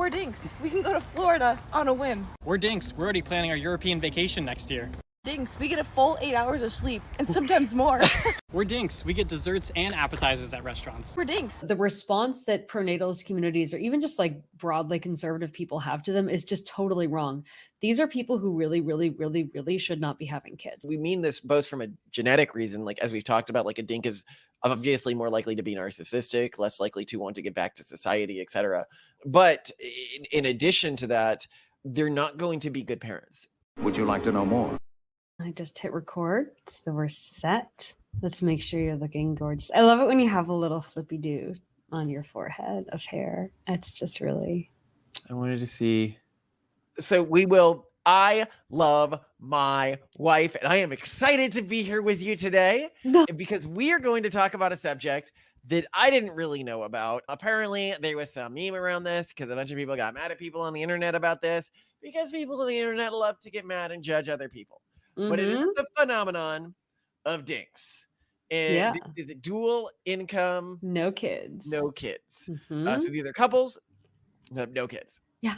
We're DINKs. We can go to Florida on a whim. We're DINKs. We're already planning our European vacation next year. DINKs. We get a full 8 hours of sleep and sometimes more. We're DINKs. We get desserts and appetizers at restaurants. We're DINKs. The response that pronatalist communities or even just like broadly conservative people have to them is just totally wrong. These are people who really should not be having kids. We mean this both from a genetic reason, like as we've talked about, like a DINK is obviously more likely to be narcissistic, less likely to want to get back to society, etc. But in addition to that, they're not going to be good parents. Would you like to know more? I just hit record, so we're set. Let's make sure you're looking gorgeous. I love it when you have a little flippy do on your forehead of hair. It's just really... I wanted to see. So I love my wife, and I am excited to be here with you today because we are going to talk about a subject that I didn't really know about. Apparently, there was some meme around this because a bunch of people got mad at people on the internet about this because people on the internet love to get mad and judge other people. But it is the phenomenon of DINKs. And is it dual income? No kids. No kids. So these are couples who have no kids. Yeah.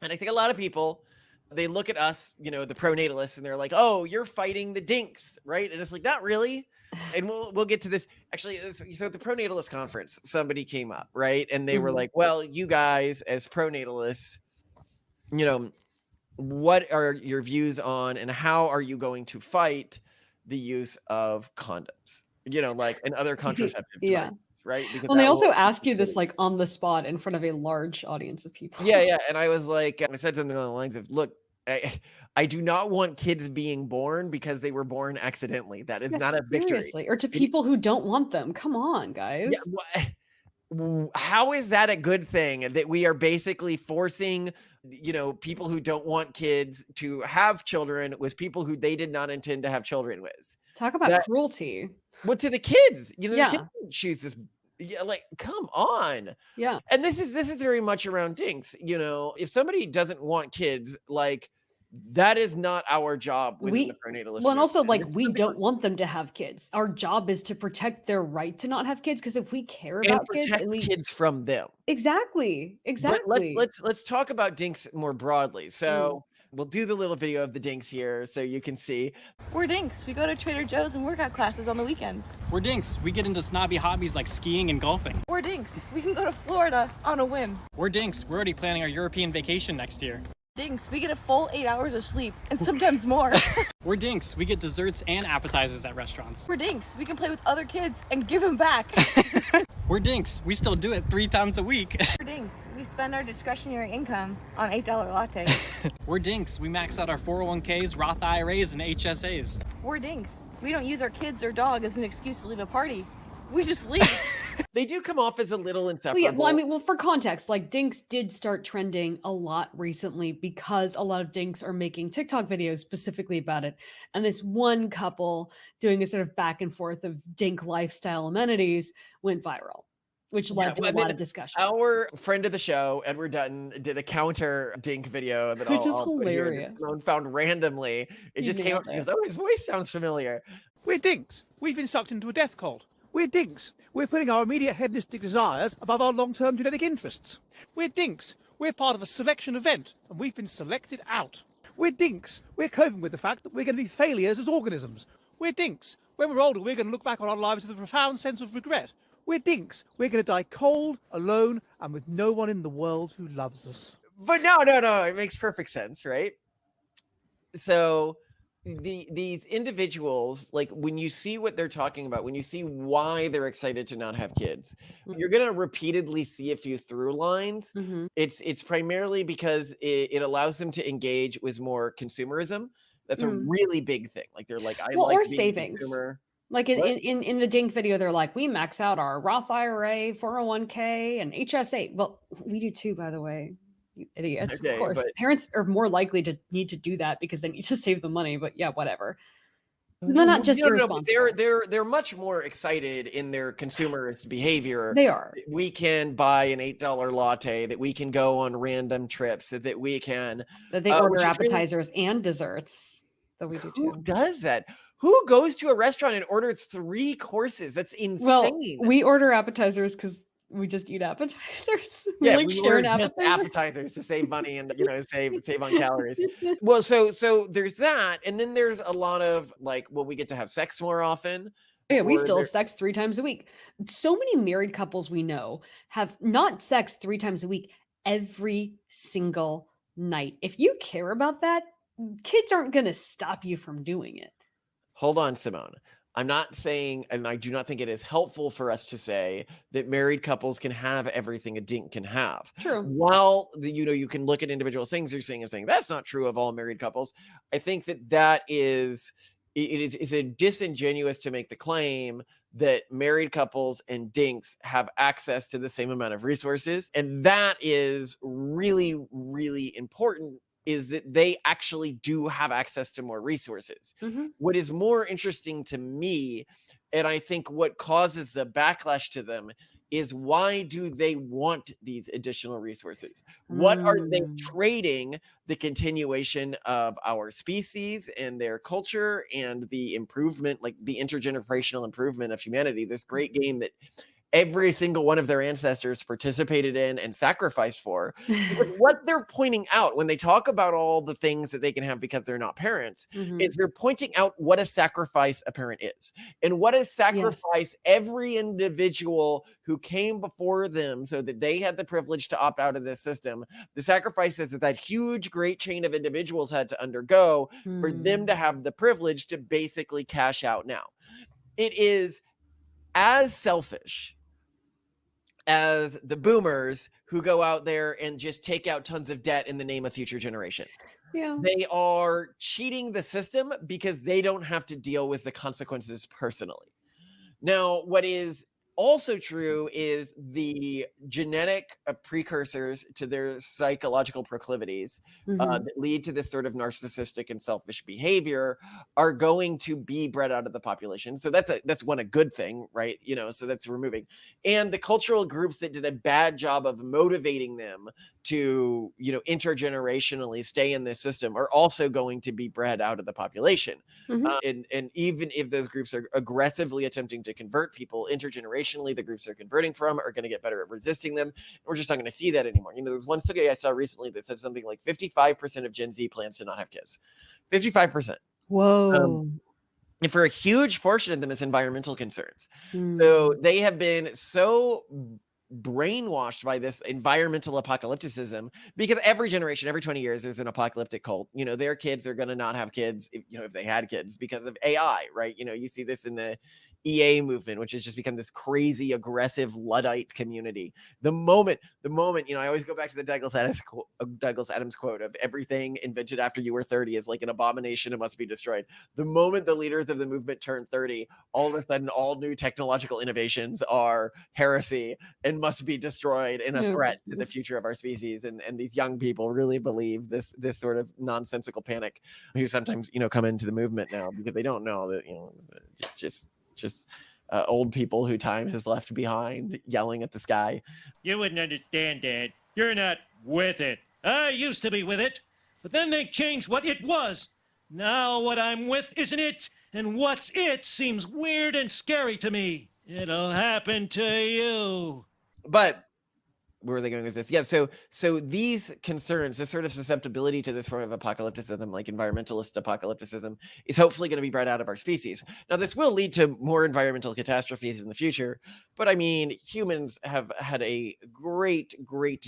And I think a lot of people, they look at us, the pronatalists, and they're like, oh, you're fighting the DINKs, right? And it's like, not really. And we'll get to this. Actually, so at the pronatalist conference, somebody came up, right? And they were like, well, you guys as pronatalists, what are your views on and how are you going to fight the use of condoms, and other contraceptive devices, right? Because well, they also ask you this like on the spot in front of a large audience of people. Yeah. And I was like, I said something along the lines of, look, I do not want kids being born because they were born accidentally. That is not a victory. Seriously. Or to people who don't want them. Come on, guys. How is that a good thing that we are basically forcing people who don't want kids to have children with people who they did not intend to have children with? Talk about cruelty. Well, to the kids, the kids choose this. Yeah, like, come on. Yeah. And this is very much around DINKs. If somebody doesn't want kids, like, that is not our job within the pronatalist. Well, and also, like, we don't want them to have kids. Our job is to protect their right to not have kids, because if we care about kids and kids from them. Exactly. But let's talk about DINKs more broadly. So we'll do the little video of the DINKs here so you can see. We're DINKs. We go to Trader Joe's and workout classes on the weekends. We're DINKs. We get into snobby hobbies like skiing and golfing. We're DINKs. We can go to Florida on a whim. We're DINKs. We're already planning our European vacation next year. DINKs. We get a full 8 hours of sleep and sometimes more. We're DINKs. We get desserts and appetizers at restaurants. We're DINKs. We can play with other kids and give them back. We're DINKs. We still do it 3 times a week. We're DINKs. We spend our discretionary income on $8 lattes. We're DINKs. We max out our 401ks, Roth IRAs, and HSAs. We're DINKs. We don't use our kids or dog as an excuse to leave a party. We just leave. They do come off as a little insufferable. Well, for context, like DINKs did start trending a lot recently because a lot of DINKs are making TikTok videos specifically about it. And this one couple doing a sort of back and forth of DINK lifestyle amenities went viral, which led to a lot of discussion. Our friend of the show, Edward Dutton, did a counter DINK video that which is hilarious. Found randomly. It just came up because his voice sounds familiar. We're DINKs. We've been sucked into a death cult. We're DINKs. We're putting our immediate hedonistic desires above our long-term genetic interests. We're DINKs. We're part of a selection event, and we've been selected out. We're DINKs. We're coping with the fact that we're going to be failures as organisms. We're DINKs. When we're older, we're going to look back on our lives with a profound sense of regret. We're DINKs. We're going to die cold, alone, and with no one in the world who loves us. But no. It makes perfect sense, right? So these individuals, like when you see what they're talking about, when you see why they're excited to not have kids, you're going to repeatedly see a few through lines. It's primarily because it allows them to engage with more consumerism. That's a really big thing. Like they're like, or savings. Consumer. Like in the DINK video, they're like, we max out our Roth IRA, 401k, and HSA. Well, we do too, by the way. You idiots. Okay, of course. Parents are more likely to need to do that because they need to save the money. But yeah, whatever. They're not just irresponsible. They're much more excited in their consumerist behavior. They are. We can buy an $8 latte, that we can go on random trips, that they order appetizers and desserts. That we do too. Who does that? Who goes to a restaurant and orders 3 courses? That's insane. Well, we order appetizers because we just eat appetizers. Yeah, like we share order an just appetizer. appetizers to save money and save on calories. Well, so there's that, and then there's a lot of like, well, we get to have sex more often. Yeah, we or still there- have sex 3 times a week. So many married couples we know have not sex 3 times a week, every single night. If you care about that, kids aren't going to stop you from doing it. Hold on, Simone. I'm not saying, and I do not think it is helpful for us to say that married couples can have everything a DINK can have. True. While you can look at individual things you're saying and saying that's not true of all married couples. I think that is a disingenuous to make the claim that married couples and DINKs have access to the same amount of resources, and that is really, really important. Is that they actually do have access to more resources. Mm-hmm. What is more interesting to me, and I think what causes the backlash to them, is why do they want these additional resources? What are they trading the continuation of our species and their culture and the improvement, like the intergenerational improvement of humanity, this great game that every single one of their ancestors participated in and sacrificed for? Because what they're pointing out when they talk about all the things that they can have because they're not parents is they're pointing out what a sacrifice a parent is and what a sacrifice every individual who came before them so that they had the privilege to opt out of this system. The sacrifices that huge great chain of individuals had to undergo for them to have the privilege to basically cash out now. It is as selfish as the boomers who go out there and just take out tons of debt in the name of future generation. Yeah. They are cheating the system because they don't have to deal with the consequences personally. Now, what is also true is the genetic precursors to their psychological proclivities that lead to this sort of narcissistic and selfish behavior are going to be bred out of the population. So that's a good thing, right? So that's removing. And the cultural groups that did a bad job of motivating them to, intergenerationally stay in this system are also going to be bred out of the population. And even if those groups are aggressively attempting to convert people intergenerationally, the groups they're converting from are going to get better at resisting them. We're just not going to see that anymore. There's one study I saw recently that said something like 55% of Gen Z plans to not have kids. 55%. Whoa. And for a huge portion of them, it's environmental concerns. So they have been so brainwashed by this environmental apocalypticism because every generation, every 20 years, there's an apocalyptic cult. Their kids are going to not have kids, if they had kids, because of AI, right? You see this in the EA movement, which has just become this crazy, aggressive Luddite community. The moment, I always go back to the Douglas Adams quote of everything invented after you were 30 is like an abomination and must be destroyed. The moment the leaders of the movement turn 30, all of a sudden, all new technological innovations are heresy and must be destroyed and a threat to the future of our species. And these young people really believe this sort of nonsensical panic who sometimes, come into the movement now because they don't know that, just old people who time has left behind yelling at the sky. You wouldn't understand, Dad. You're not with it. I used to be with it, but then they changed what it was. Now what I'm with isn't it, and what's it seems weird and scary to me. It'll happen to you. But where are they going with this? Yeah, so these concerns, this sort of susceptibility to this form of apocalypticism, like environmentalist apocalypticism, is hopefully going to be bred out of our species. Now, this will lead to more environmental catastrophes in the future, but I mean, humans have had a great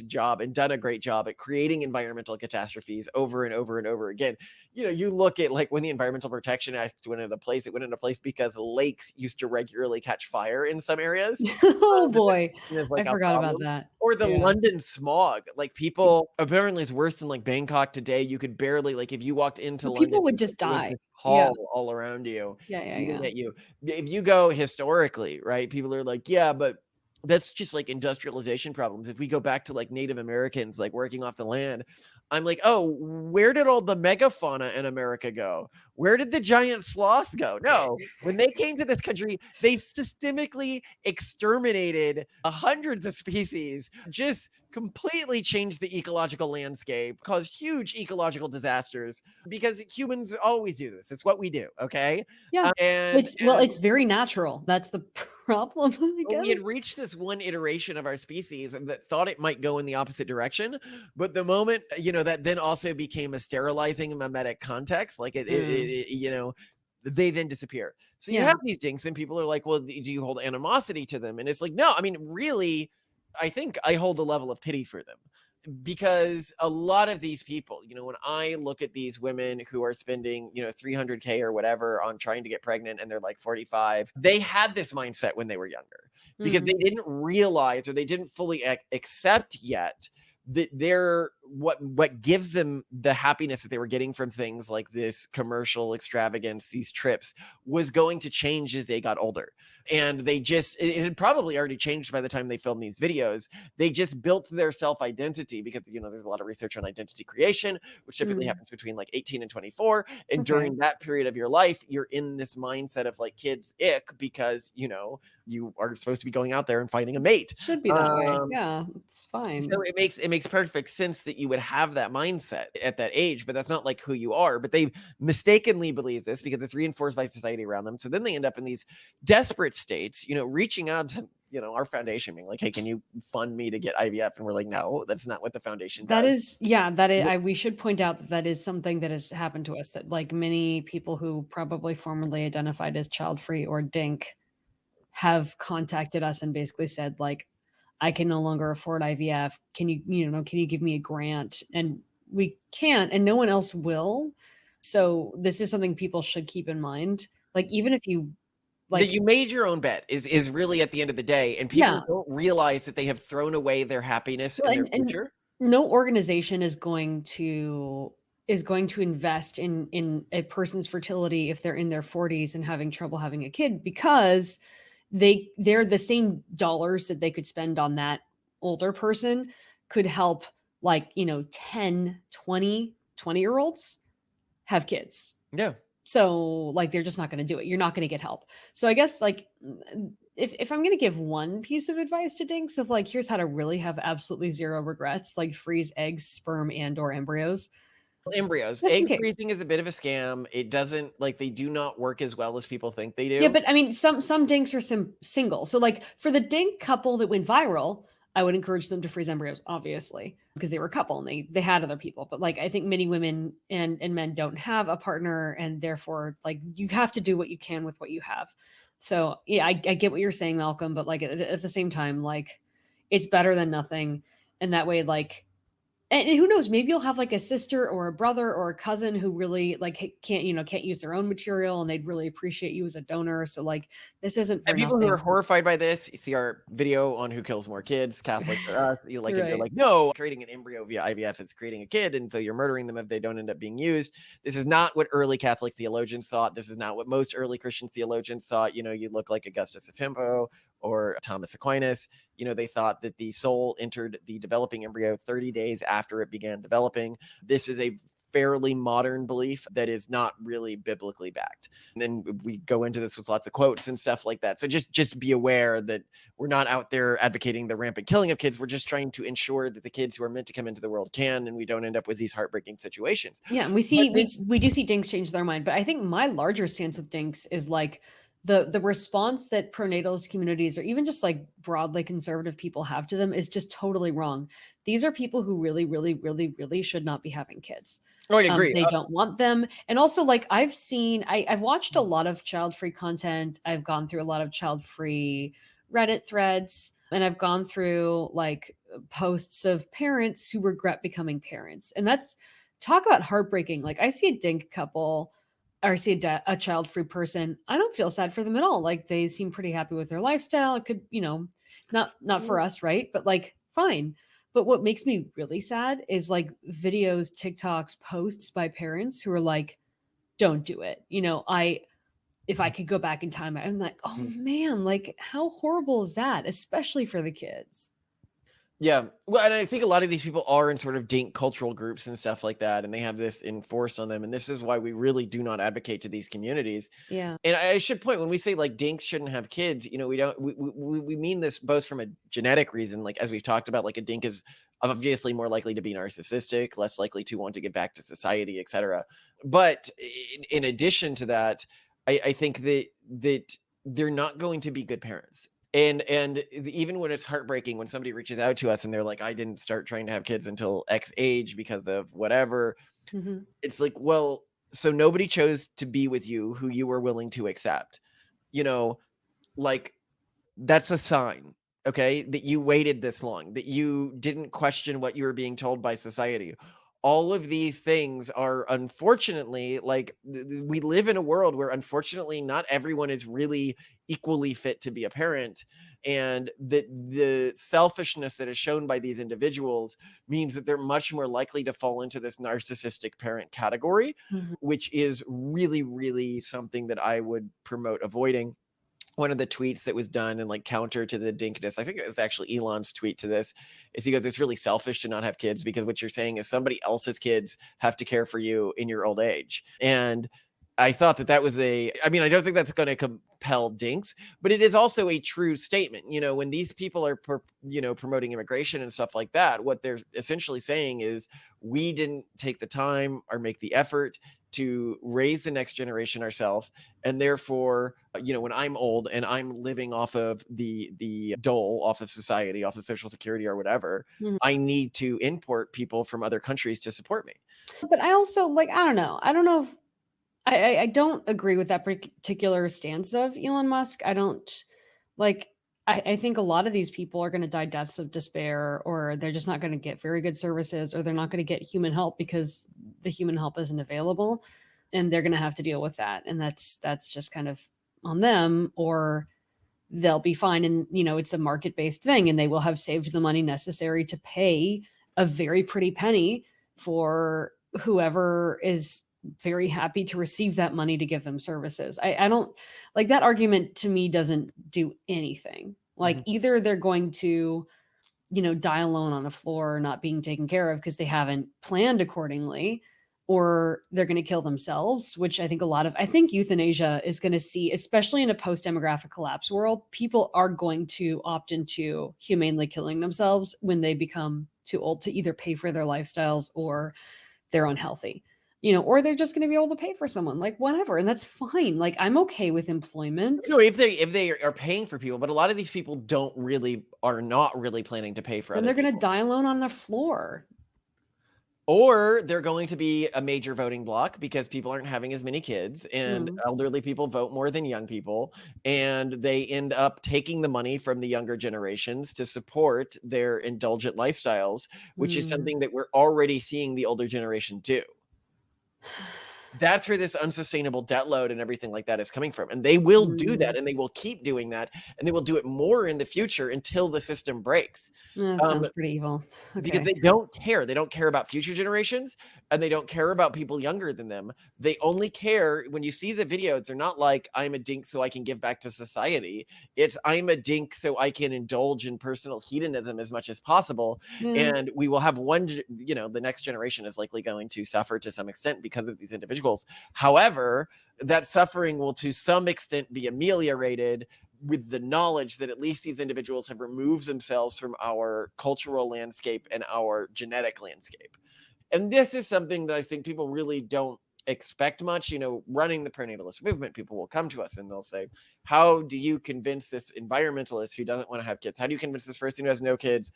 job and done a great job at creating environmental catastrophes over and over and over again. You look at like when the Environmental Protection Act went into place, it went into place because lakes used to regularly catch fire in some areas. Oh boy, like I forgot about that. Or the London smog, like people apparently it's worse than like Bangkok today. You could barely, like, if you walked into London, people would just die. All around you. Yeah. At you. If you go historically, right? People are like, yeah, but that's just like industrialization problems. If we go back to like Native Americans, like working off the land, I'm like, oh, where did all the megafauna in America go? where did the giant sloths go? No, when they came to this country, they systemically exterminated hundreds of species, just completely changed the ecological landscape, caused huge ecological disasters because humans always do this. It's what we do, okay? Yeah. And It's very natural. That's the problem, I we had guess. reached this one iteration of our species and that thought it might go in the opposite direction, but the moment, that then also became a sterilizing mimetic context, like they then disappear. So you Yeah. have these dinks and people are like, well, do you hold animosity to them? And it's like, no, I mean, really, I think I hold a level of pity for them, because a lot of these people, when I look at these women who are spending, $300K or whatever on trying to get pregnant and they're like 45, they had this mindset when they were younger because they didn't realize, or they didn't fully accept yet, that they're what gives them the happiness that they were getting from things like this commercial extravagance, these trips, was going to change as they got older. And they just, it had probably already changed by the time they filmed these videos. They just built their self-identity because, there's a lot of research on identity creation, which typically happens between like 18 and 24. And during that period of your life, you're in this mindset of like kids ick because, you are supposed to be going out there and finding a mate. Should be that way. Yeah, it's fine. So it makes perfect sense that you would have that mindset at that age, but that's not like who you are. But they mistakenly believe this because it's reinforced by society around them. So then they end up in these desperate states, reaching out to, our foundation, being like, hey, can you fund me to get IVF? And we're like, no, that's not what the foundation does. We should point out that is something that has happened to us, that like many people who probably formerly identified as child-free or DINK have contacted us and basically said, like, I can no longer afford IVF. Can you give me a grant? And we can't, and no one else will. So this is something people should keep in mind. Like, even if you that you made your own bet is really at the end of the day, and people don't realize that they have thrown away their happiness and their future. No organization is going to invest in a person's fertility if they're in their 40s and having trouble having a kid, because they're the same dollars that they could spend on that older person could help, like, 10, 20-year-olds have kids. Yeah. So like, they're just not going to do it. You're not going to get help. So I guess, like, if I'm going to give one piece of advice to dinks of like, here's how to really have absolutely zero regrets, like freeze eggs, sperm, and or embryos. Embryos. Egg freezing is a bit of a scam. It doesn't, like, they do not work as well as people think they do. Yeah, but I mean, some dinks are single. So like, for the dink couple that went viral, I would encourage them to freeze embryos, obviously, because they were a couple and they had other people. But like, I think many women and men don't have a partner, and therefore, like, you have to do what you can with what you have. So yeah, I get what you're saying, Malcolm, but like, at the same time, like, it's better than nothing. And that way, like, and who knows, maybe you'll have like a sister or a brother or a cousin who really like can't use their own material, and they'd really appreciate you as a donor. So like, this isn't for and people nothing. who are horrified by this, you see our video on who kills more kids, Catholics or us, if they're Right. like, no, creating an embryo via IVF is creating a kid, and so you're murdering them if they don't end up being used. This is not what early Catholic theologians thought. This is not what most early Christian theologians thought. You look like Augustus of Hippo or Thomas Aquinas. They thought that the soul entered the developing embryo 30 days after it began developing. This is a fairly modern belief that is not really biblically backed. And then we go into this with lots of quotes and stuff like that. So just be aware that we're not out there advocating the rampant killing of kids. We're just trying to ensure that the kids who are meant to come into the world can, and we don't end up with these heartbreaking situations. Yeah, and we do see dinks change their mind. But I think my larger stance with dinks is like, the response that pronatalist communities, or even just like broadly conservative people, have to them is just totally wrong. These are people who really, really, really, really should not be having kids. Oh, I agree. They don't want them. And also, like, I've watched a lot of child-free content. I've gone through a lot of child-free Reddit threads, and I've gone through like posts of parents who regret becoming parents. And that's, talk about heartbreaking. Like, I see a dink couple, or see a child-free person, I don't feel sad for them at all. Like, they seem pretty happy with their lifestyle. It could, not for us, right? But like, fine. But what makes me really sad is like videos, TikToks, posts by parents who are like, don't do it. If I could go back in time, I'm like, oh man, like, how horrible is that? Especially for the kids. Yeah. Well, and I think a lot of these people are in sort of DINK cultural groups and stuff like that, and they have this enforced on them. And this is why we really do not advocate to these communities. Yeah. And I should point, when we say like DINKs shouldn't have kids, we mean this both from a genetic reason, like as we've talked about, like a DINK is obviously more likely to be narcissistic, less likely to want to get back to society, etc. But in addition to that, I think that they're not going to be good parents. And even when it's heartbreaking when somebody reaches out to us and they're like, I didn't start trying to have kids until X age because of whatever, it's like, well, so nobody chose to be with you who you were willing to accept, like that's a sign, okay, that you waited this long, that you didn't question what you were being told by society. All of these things are, unfortunately, like we live in a world where unfortunately not everyone is really equally fit to be a parent, and that the selfishness that is shown by these individuals means that they're much more likely to fall into this narcissistic parent category, which is really, really something that I would promote avoiding. One of the tweets that was done and like counter to the DINKness, I think it was actually Elon's tweet to this, is he goes, it's really selfish to not have kids because what you're saying is somebody else's kids have to care for you in your old age. And I thought that was I don't think that's going to compel DINKs, but it is also a true statement. When these people are, promoting immigration and stuff like that, what they're essentially saying is we didn't take the time or make the effort to raise the next generation ourselves, and therefore, when I'm old and I'm living off of the dole, off of society, off of Social Security or whatever, I need to import people from other countries to support me. But I also I don't know if I don't agree with that particular stance of Elon Musk. I don't I think a lot of these people are going to die deaths of despair, or they're just not going to get very good services, or they're not going to get human help because the human help isn't available, and they're going to have to deal with that. And that's just kind of on them, or they'll be fine. And, it's a market-based thing, and they will have saved the money necessary to pay a very pretty penny for whoever is very happy to receive that money to give them services. I don't like that argument. To me, doesn't do anything. Either they're going to, die alone on a floor, not being taken care of because they haven't planned accordingly, or they're going to kill themselves, which I think euthanasia is going to see, especially in a post-demographic collapse world, people are going to opt into humanely killing themselves when they become too old to either pay for their lifestyles or they're unhealthy. Or they're just going to be able to pay for someone, whatever. And that's fine. I'm okay with employment. If they are paying for people, but a lot of these people are not really planning to pay for and other they're going to die alone on the floor. Or they're going to be a major voting block because people aren't having as many kids, and elderly people vote more than young people. And they end up taking the money from the younger generations to support their indulgent lifestyles, which is something that we're already seeing the older generation do. That's where this unsustainable debt load and everything like that is coming from. And they will do that, and they will keep doing that, and they will do it more in the future until the system breaks. That sounds pretty evil. Okay. Because they don't care. They don't care about future generations, and they don't care about people younger than them. They only care, when you see the videos, they're not like, I'm a DINK so I can give back to society. It's, I'm a DINK so I can indulge in personal hedonism as much as possible. And we will have the next generation is likely going to suffer to some extent because of these individuals. However, that suffering will to some extent be ameliorated with the knowledge that at least these individuals have removed themselves from our cultural landscape and our genetic landscape. And this is something that I think people really don't expect much. Running the pronatalist movement, people will come to us and they'll say, how do you convince this environmentalist who doesn't want to have kids? How do you convince this person who has no kids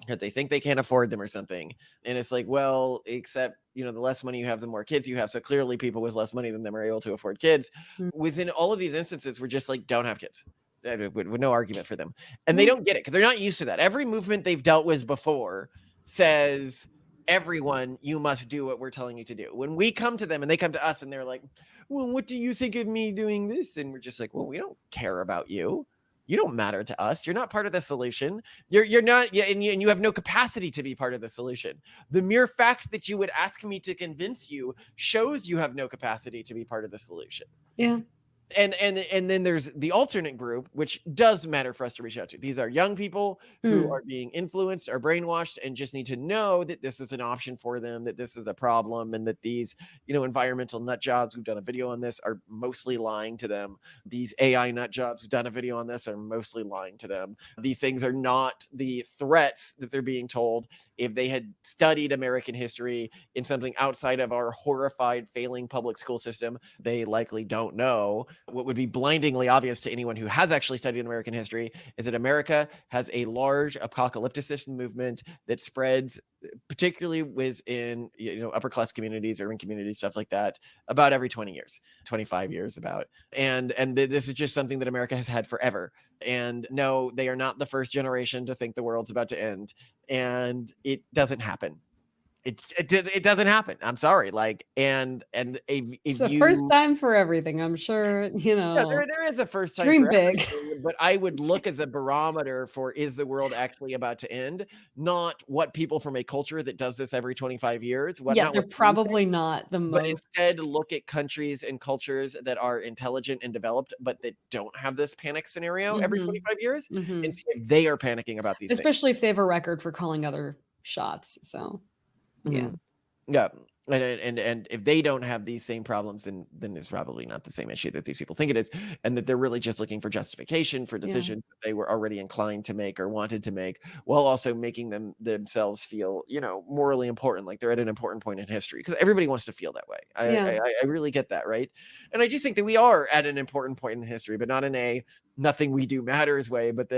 that they think they can't afford them or something? And it's like, well, except, the less money you have, the more kids you have. So clearly people with less money than them are able to afford kids. Within all of these instances, we're just like, don't have kids. With no argument for them. And they don't get it because they're not used to that. Every movement they've dealt with before says, everyone, you must do what we're telling you to do. When we come to them and they come to us and they're like, well, what do you think of me doing this? And we're just like, well, we don't care about you. You don't matter to us. You're not part of the solution. You're not, and you have no capacity to be part of the solution. The mere fact that you would ask me to convince you shows you have no capacity to be part of the solution. Yeah. And then there's the alternate group, which does matter for us to reach out to. These are young people who are being influenced or brainwashed and just need to know that this is an option for them, that this is a problem, and that these, environmental nut jobs, we've done a video on this, are mostly lying to them. These AI nut jobs, we've done a video on this, are mostly lying to them. These things are not the threats that they're being told. If they had studied American history in something outside of our horrified, failing public school system, they likely don't know. What would be blindingly obvious to anyone who has actually studied American history is that America has a large apocalypticist movement that spreads, particularly within upper class communities, urban communities, stuff like that, about every 20 years, 25 years about. And this is just something that America has had forever. And no, they are not the first generation to think the world's about to end, and it doesn't happen. It doesn't happen. I'm sorry. If it's the first time for everything, I'm sure. Yeah, there is a first time dream for big. everything, but I would look as a barometer for, is the world actually about to end? Not what people from a culture that does this every 25 years. They're probably not the most. But instead, look at countries and cultures that are intelligent and developed, but that don't have this panic scenario every 25 years, and see if they are panicking about these things. Especially if they have a record for calling other shots. So. Yeah. And if they don't have these same problems, then it's probably not the same issue that these people think it is, and that they're really just looking for justification for decisions that they were already inclined to make or wanted to make, while also making themselves feel, morally important, like they're at an important point in history, because everybody wants to feel that way. I really get that, right? And I just think that we are at an important point in history, but not in a nothing we do matters way, but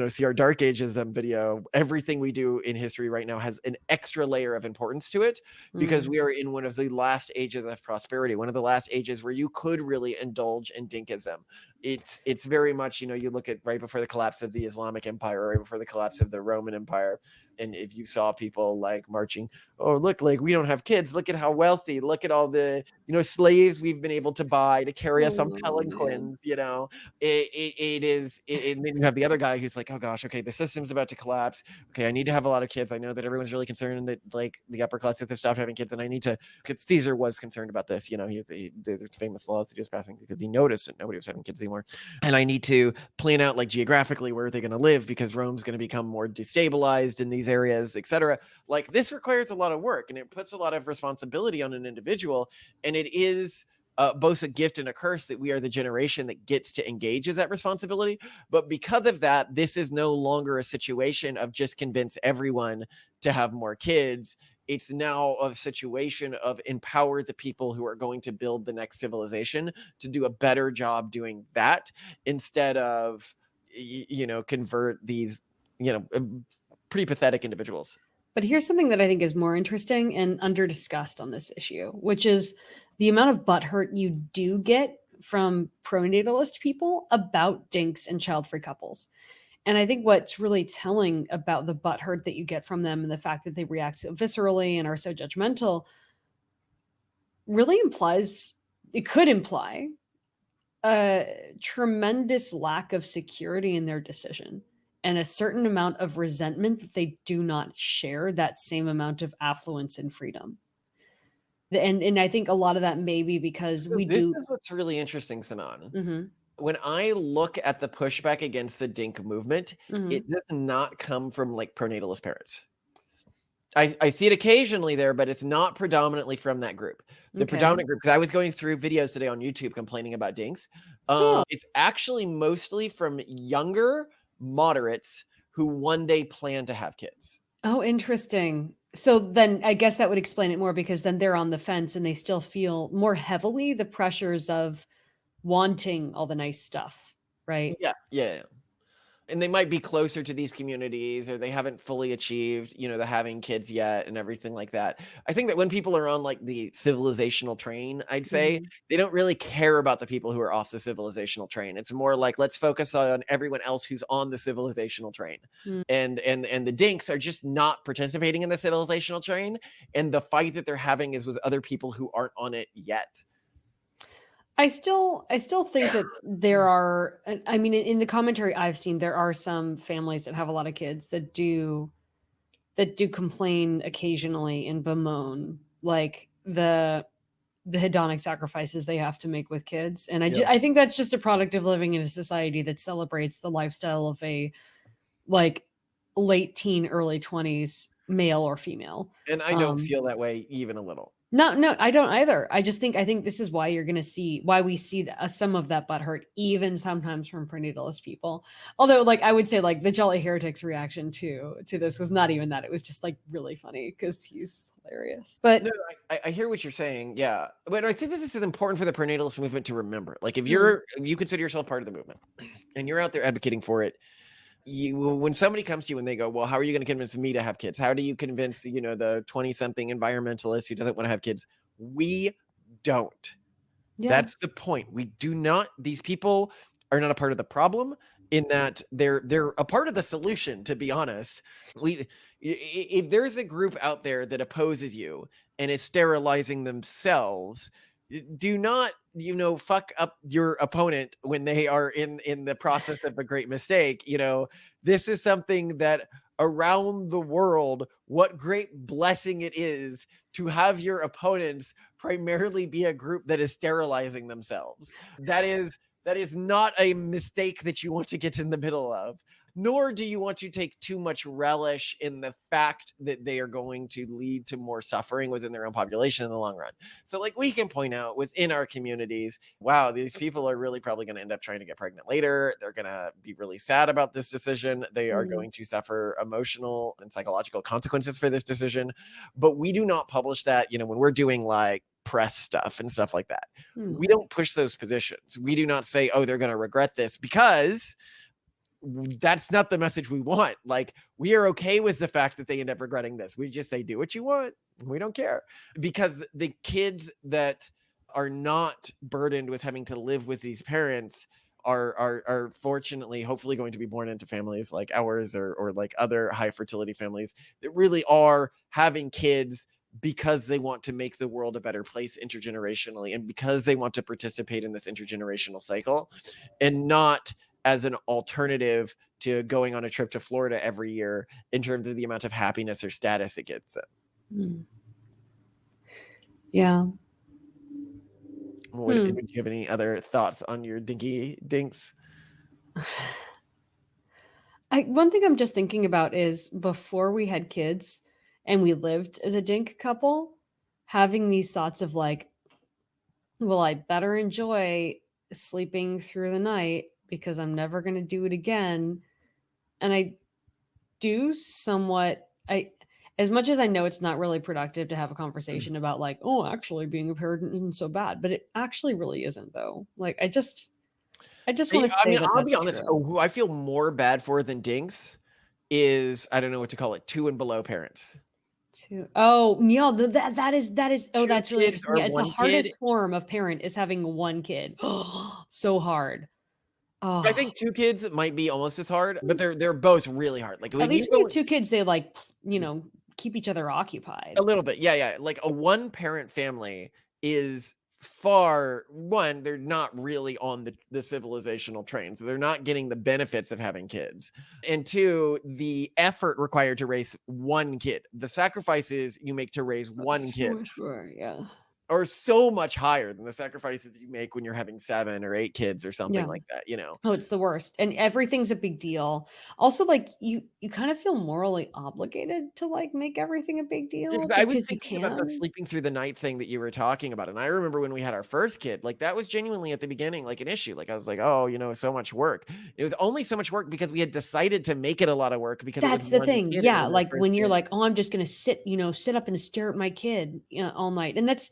see our Dark Ages video. Everything we do in history right now has an extra layer of importance to it, because we are in one of the last ages of prosperity, one of the last ages where you could really indulge in Dinkism. It's very much, you look at right before the collapse of the Islamic Empire, right before the collapse of the Roman Empire, and if you saw people like marching, oh, look, like we don't have kids, look at how wealthy, look at all the slaves we've been able to buy to carry us on palanquins, it is, and then you have the other guy who's like, oh gosh, okay, the system's about to collapse, okay, I need to have a lot of kids. I know that everyone's really concerned that like the upper classes have stopped having kids, and I need to, because Caesar was concerned about this, there's famous laws that he was passing because he noticed that nobody was having kids anymore, and I need to plan out like geographically where they're going to live, because Rome's going to become more destabilized in these areas, etc. Like, this requires a lot of work, and it puts a lot of responsibility on an individual, and it is both a gift and a curse that we are the generation that gets to engage as that responsibility. But because of that, this is no longer a situation of just convince everyone to have more kids. It's now a situation of empower the people who are going to build the next civilization to do a better job doing that, instead of, convert these, pretty pathetic individuals. But here's something that I think is more interesting and under discussed on this issue, which is the amount of butthurt you do get from pronatalist people about DINKs and child-free couples. And I think what's really telling about the butthurt that you get from them, and the fact that they react so viscerally and are so judgmental, really could imply a tremendous lack of security in their decision, and a certain amount of resentment that they do not share that same amount of affluence and freedom. And I think a lot of that may be because this is what's really interesting, Simone. When I look at the pushback against the DINK movement, it does not come from like pronatalist parents. I see it occasionally there, but it's not predominantly from that group. The predominant group, because I was going through videos today on YouTube complaining about DINKs. It's actually mostly from younger moderates who one day plan to have kids. Oh, interesting. So then I guess that would explain it more, because then they're on the fence and they still feel more heavily the pressures of wanting all the nice stuff, right? Yeah. And they might be closer to these communities, or they haven't fully achieved, the having kids yet and everything like that. I think that when people are on like the civilizational train, I'd say they don't really care about the people who are off the civilizational train. It's more like, let's focus on everyone else who's on the civilizational train. And the DINKs are just not participating in the civilizational train. And the fight that they're having is with other people who aren't on it yet. I still think that there are, I mean, in the commentary I've seen, there are some families that have a lot of kids that do complain occasionally and bemoan, like, the the hedonic sacrifices they have to make with kids. And Yeah. I think that's just a product of living in a society that celebrates the lifestyle of a like late teen, early 20s male or female. And I don't feel that way even a little. No, I don't either. I think this is why you're going to see why we see some of that butthurt, even sometimes from prenatalist people. Although, like, I would say, like, the Jolly Heretics reaction to this was not even that. It was just like really funny because he's hilarious. But no, I hear what you're saying. Yeah, but I think this is important for the prenatalist movement to remember. Like, if you consider yourself part of the movement and you're out there advocating for it, when somebody comes to you and they go, well, how are you going to convince me to have kids? How do you convince, the 20-something environmentalist who doesn't want to have kids? We don't. Yeah. That's the point. We do not. These people are not a part of the problem in that they're a part of the solution, to be honest. If there's a group out there that opposes you and is sterilizing themselves, do not fuck up your opponent when they are in the process of a great mistake. This is something that around the world, what great blessing it is to have your opponents primarily be a group that is sterilizing themselves. That is not a mistake that you want to get in the middle of, nor do you want to take too much relish in the fact that they are going to lead to more suffering within their own population in the long run. So like we can point out within our communities, wow, these people are really probably going to end up trying to get pregnant later. They're going to be really sad about this decision. They are going to suffer emotional and psychological consequences for this decision. But we do not publish that, when we're doing like press stuff and stuff like that. We don't push those positions. We do not say, oh, they're going to regret this, because that's not the message we want. Like, we are okay with the fact that they end up regretting this. We just say, do what you want. We don't care, because the kids that are not burdened with having to live with these parents are fortunately, hopefully, going to be born into families like ours or like other high fertility families that really are having kids because they want to make the world a better place intergenerationally, and because they want to participate in this intergenerational cycle, and not as an alternative to going on a trip to Florida every year in terms of the amount of happiness or status it gets them. Yeah. Would you have any other thoughts on your dinks? One thing I'm just thinking about is, before we had kids and we lived as a DINK couple, having these thoughts of like, well, I better enjoy sleeping through the night because I'm never going to do it again. And I do somewhat, as much as I know it's not really productive to have a conversation about like, oh, actually being a parent isn't so bad, but it actually really isn't though. Like, I just want to say that. I'll be honest. Who I feel more bad for than dinks is, I don't know what to call it, 2 and below parents. Oh, Neil, that is oh, that's really interesting. Yeah, the hardest form of parent is having one kid. So hard. Oh. I think 2 kids might be almost as hard, but they're both really hard. Like, at least when you have 2 kids, they like, keep each other occupied a little bit. Yeah. Like a 1-parent family is they're not really on the civilizational train, so they're not getting the benefits of having kids. And 2, the effort required to raise 1 kid, the sacrifices you make to raise 1 kid, sure, yeah, are so much higher than the sacrifices you make when you're having 7 or 8 kids or something like that, Oh, it's the worst. And everything's a big deal. Also, like, you kind of feel morally obligated to like make everything a big deal. I was thinking about the sleeping through the night thing that you were talking about. And I remember when we had our first kid, like that was genuinely at the beginning, like an issue. Like I was like, oh, so much work. It was only so much work because we had decided to make it a lot of work, because that's the thing. Yeah. Like when you're like, oh, I'm just going to sit up and stare at my kid all night. And that's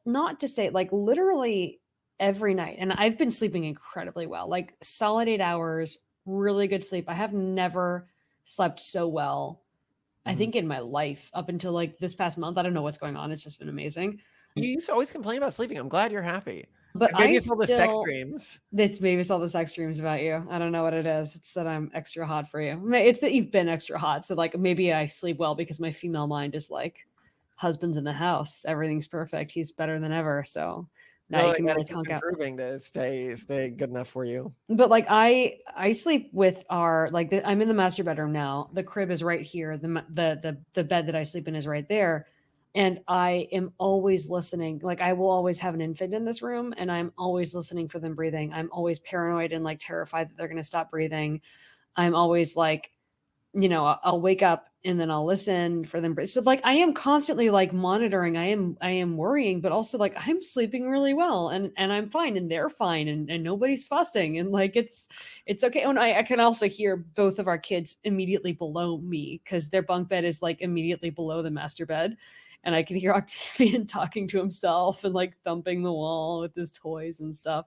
not to say like literally every night. And I've been sleeping incredibly well, like solid 8 hours, really good sleep. I have never slept so well, I think, in my life up until like this past month. I don't know what's going on. It's just been amazing. You used to always complain about sleeping. I'm glad you're happy. But maybe it's all the sex dreams. Maybe it's all the sex dreams about you. I don't know what it is. It's that I'm extra hot for you. It's that you've been extra hot. So like maybe I sleep well because my female mind is like, husband's in the house, everything's perfect, he's better than ever. So now you can really conk out, improving to stay good enough for you. But like I sleep with our I'm in the master bedroom now. The crib is right here. The bed that I sleep in is right there. And I am always listening. Like, I will always have an infant in this room, and I'm always listening for them breathing. I'm always paranoid and like terrified that they're going to stop breathing. I'm always like, I'll wake up and then I'll listen for them. So like, I am constantly like monitoring. I am worrying, but also like I'm sleeping really well and I'm fine and they're fine and nobody's fussing. And like, it's okay. Oh, and I can also hear both of our kids immediately below me because their bunk bed is like immediately below the master bed. And I can hear Octavian talking to himself and like thumping the wall with his toys and stuff.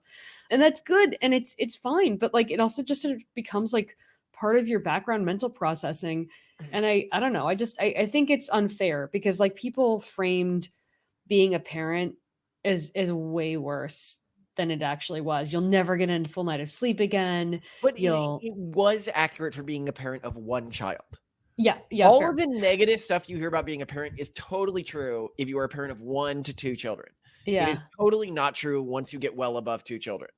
And that's good. And it's fine. But like, it also just sort of becomes like part of your background mental processing. And I don't know. I think it's unfair because like people framed being a parent is way worse than it actually was. You'll never get a full night of sleep again. But it was accurate for being a parent of one child. Yeah. All fair. of the negative stuff you hear about being a parent is totally true if you are a parent of 1 to 2 children. Yeah. It is totally not true once you get well above 2 children.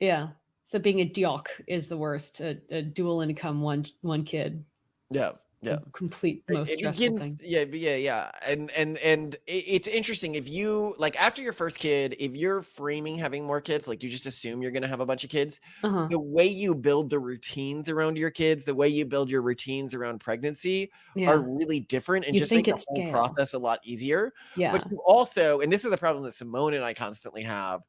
Yeah. So being a D.I.N.K is the worst. A dual income one kid. Yeah. Yeah. Complete most stressful thing. Yeah. And it's interesting if you like after your first kid, if you're framing having more kids, like you just assume you're going to have a bunch of kids, the way you build the routines around your kids, the way you build your routines around pregnancy are really different and You just think make the it's whole scale. process a lot easier. Yeah. But you also, and this is a problem that Simone and I constantly have,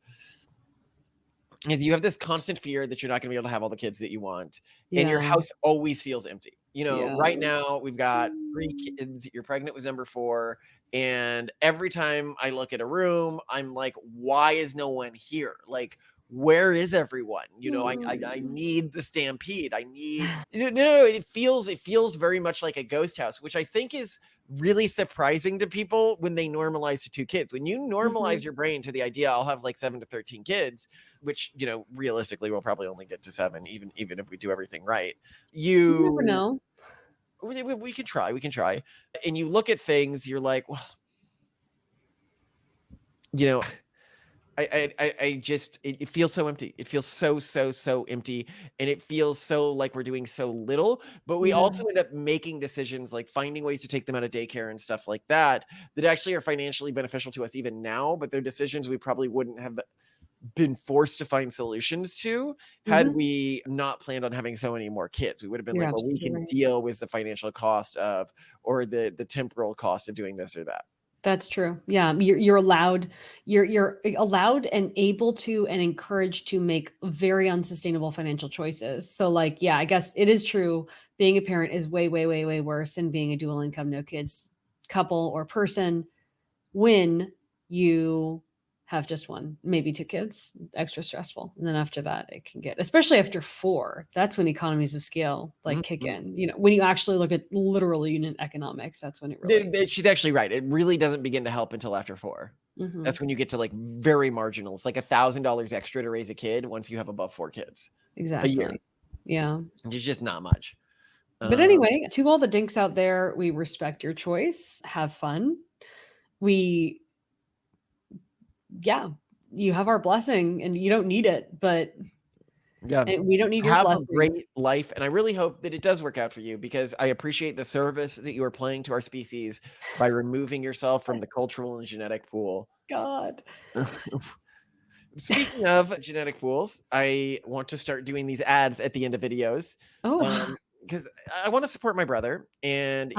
is you have this constant fear that you're not going to be able to have all the kids that you want, and your house always feels empty. Right now we've got 3 kids. You're pregnant with number 4, and every time I look at a room, I'm like, why is no one here? Like, where is everyone? I need the stampede. I need no. It feels very much like a ghost house, which I think is really surprising to people when they normalize to 2 kids. When you normalize your brain to the idea I'll have like 7 to 13 kids, which realistically we'll probably only get to 7, even if we do everything right. You never know. We can try. And you look at things, you're like, well, I just it feels so empty. It feels so empty, and it feels so like we're doing so little. But we also end up making decisions like finding ways to take them out of daycare and stuff like that actually are financially beneficial to us even now. But they're decisions we probably wouldn't have been forced to find solutions to had we not planned on having so many more kids. We would have been like, well, we can deal with the financial cost of or the temporal cost of doing this or that. That's true. Yeah, you're allowed and able to and encouraged to make very unsustainable financial choices. So like, yeah, I guess it is true. Being a parent is way worse than being a dual income, no kids couple or person when you have just 1, maybe 2 kids, extra stressful. And then after that, it can get, especially after 4, that's when economies of scale like kick in. When you actually look at literal unit economics, that's when it really. She's actually right. It really doesn't begin to help until after 4. That's when you get to like very marginal. It's like $1,000 extra to raise a kid once you have above 4 kids. Exactly. A year. Yeah. It's just not much. But anyway, to all the dinks out there, we respect your choice. Have fun. You have our blessing and you don't need it, but we don't need your blessing. Have a great life. And I really hope that it does work out for you because I appreciate the service that you are playing to our species by removing yourself from the cultural and genetic pool. God. Speaking of genetic pools, I want to start doing these ads at the end of videos. Because I want to support my brother, and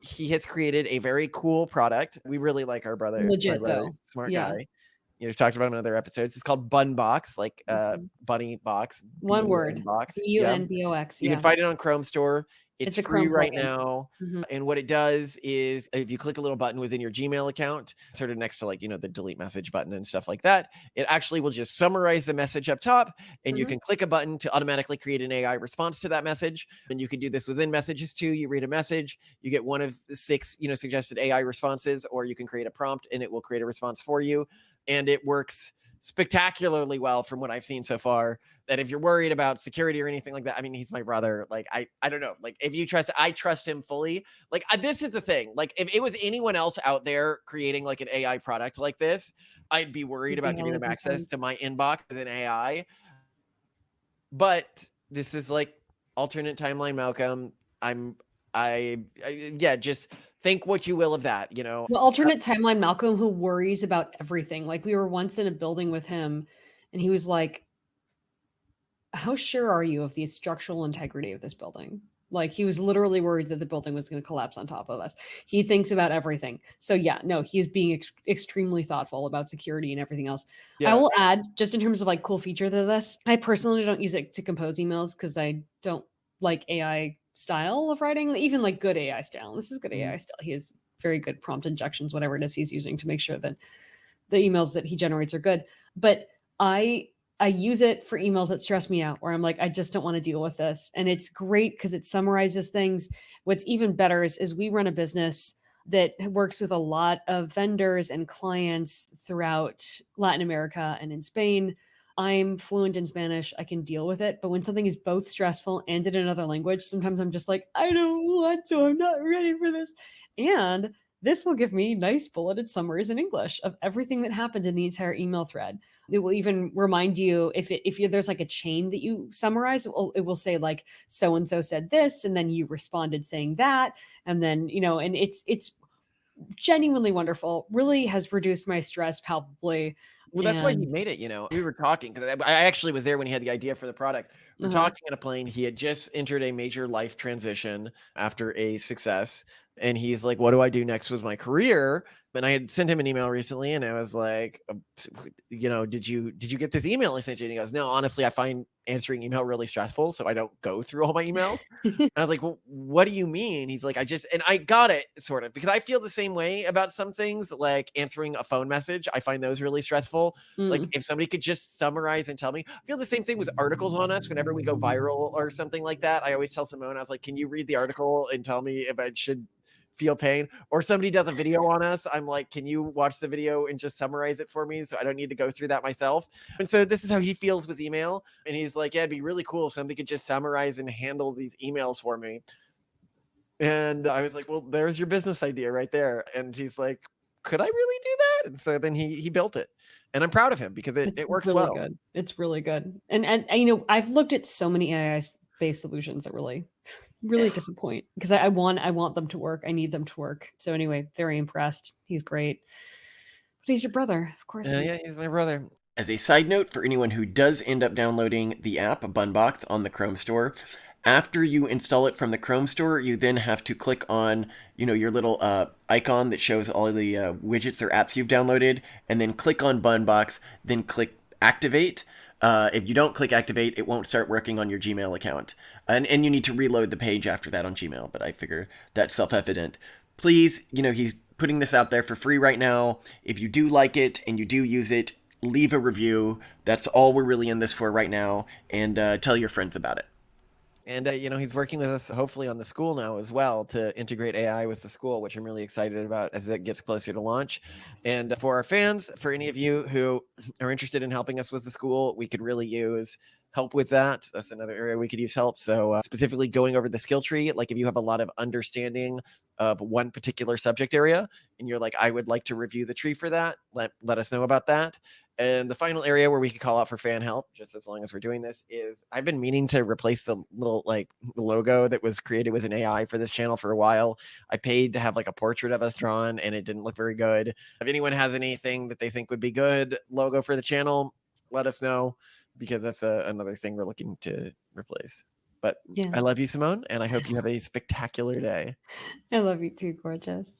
he has created a very cool product. We really like our brother. Legit, though. Smart guy. We've talked about him in other episodes. It's called Bun Box, like bunny box. One word. Box. BUNBOX. You can find it on Chrome Store. It's a free Chrome right plugin. now. And what it does is if you click a little button within your Gmail account, sort of next to like, the delete message button and stuff like that, it actually will just summarize the message up top, and you can click a button to automatically create an AI response to that message. And you can do this within messages too. You read a message, you get one of 6, suggested AI responses, or you can create a prompt and it will create a response for you. And it works spectacularly well from what I've seen so far, that if you're worried about security or anything like that, I mean, he's my brother. Like, I don't know. Like, if you trust, I trust him fully. Like, this is the thing. Like, if it was anyone else out there creating like an AI product like this, I'd be worried about giving them access to my inbox as an AI. But this is like alternate timeline Malcolm. Just think what you will of that, you know. The alternate timeline Malcolm, who worries about everything. Like, we were once in a building with him and he was like, how sure are you of the structural integrity of this building? Like, he was literally worried that the building was going to collapse on top of us. He thinks about everything. So yeah, no, he's being extremely thoughtful about security and everything else. Yeah. I will add, just in terms of like cool feature to this, I personally don't use it to compose emails because I don't like AI style of writing, even like good AI style. This is good AI style. He has very good prompt injections, whatever it is he's using to make sure that the emails that he generates are good. But I use it for emails that stress me out, where I'm like, I just don't want to deal with this. And it's great because it summarizes things. What's even better is we run a business that works with a lot of vendors and clients throughout Latin America and in Spain. I'm fluent in Spanish. I can deal with it. But when something is both stressful and in another language, sometimes I'm just like, I don't want to. I'm not ready for this. And this will give me nice bulleted summaries in English of everything that happened in the entire email thread. It will even remind you if there's like a chain that you summarize, it will say like, so-and-so said this, and then you responded saying that. And then, you know, and it's genuinely wonderful. Really has reduced my stress palpably. Well, that's why he made it, you know. We were talking because I actually was there when he had the idea for the product. We're talking on a plane. He had just entered a major life transition after a success. And he's like, what do I do next with my career? And I had sent him an email recently and I was like, you know, did you get this email I sent you? And he goes, no, honestly, I find answering email really stressful. So I don't go through all my email. And I was like, well, what do you mean? He's like, and I got it sort of, because I feel the same way about some things, like answering a phone message. I find those really stressful. Like if somebody could just summarize and tell me. I feel the same thing with articles on us. Whenever we go viral or something like that, I always tell Simone, I was like, can you read the article and tell me if I should feel pain? Or somebody does a video on us, I'm like, can you watch the video and just summarize it for me so I don't need to go through that myself? And so this is how he feels with email. And he's like, yeah, it'd be really cool if somebody could just summarize and handle these emails for me. And I was like, well, there's your business idea right there. And he's like, could I really do that? And so then he built it. And I'm proud of him because it works really well. Good. It's really good. And you know, I've looked at so many AI based solutions that really disappoint because I want them to work. I need them to work. So anyway, very impressed. He's great. But he's your brother, of course. Yeah, he's my brother. As a side note, for anyone who does end up downloading the app Bunbox on the Chrome Store, after you install it from the Chrome Store, you then have to click on, you know, your little icon that shows all the widgets or apps you've downloaded, and then click on Bunbox, then click Activate. If you don't click Activate, it won't start working on your Gmail account. And you need to reload the page after that on Gmail, but I figure that's self-evident. Please, you know, he's putting this out there for free right now. If you do like it and you do use it, leave a review. That's all we're really in this for right now. And tell your friends about it. And, you know, he's working with us, hopefully, on the school now as well to integrate AI with the school, which I'm really excited about as it gets closer to launch. And for our fans, for any of you who are interested in helping us with the school, we could really use help with that. That's another area we could use help. So specifically going over the skill tree, like if you have a lot of understanding of one particular subject area and you're like, I would like to review the tree for that, let us know about that. And the final area where we could call out for fan help, just as long as we're doing this, is I've been meaning to replace the little like logo that was created with an AI for this channel for a while. I paid to have like a portrait of us drawn and it didn't look very good. If anyone has anything that they think would be good logo for the channel, let us know, because that's another thing we're looking to replace. But yeah. I love you, Simone, and I hope you have a spectacular day. I love you too, gorgeous.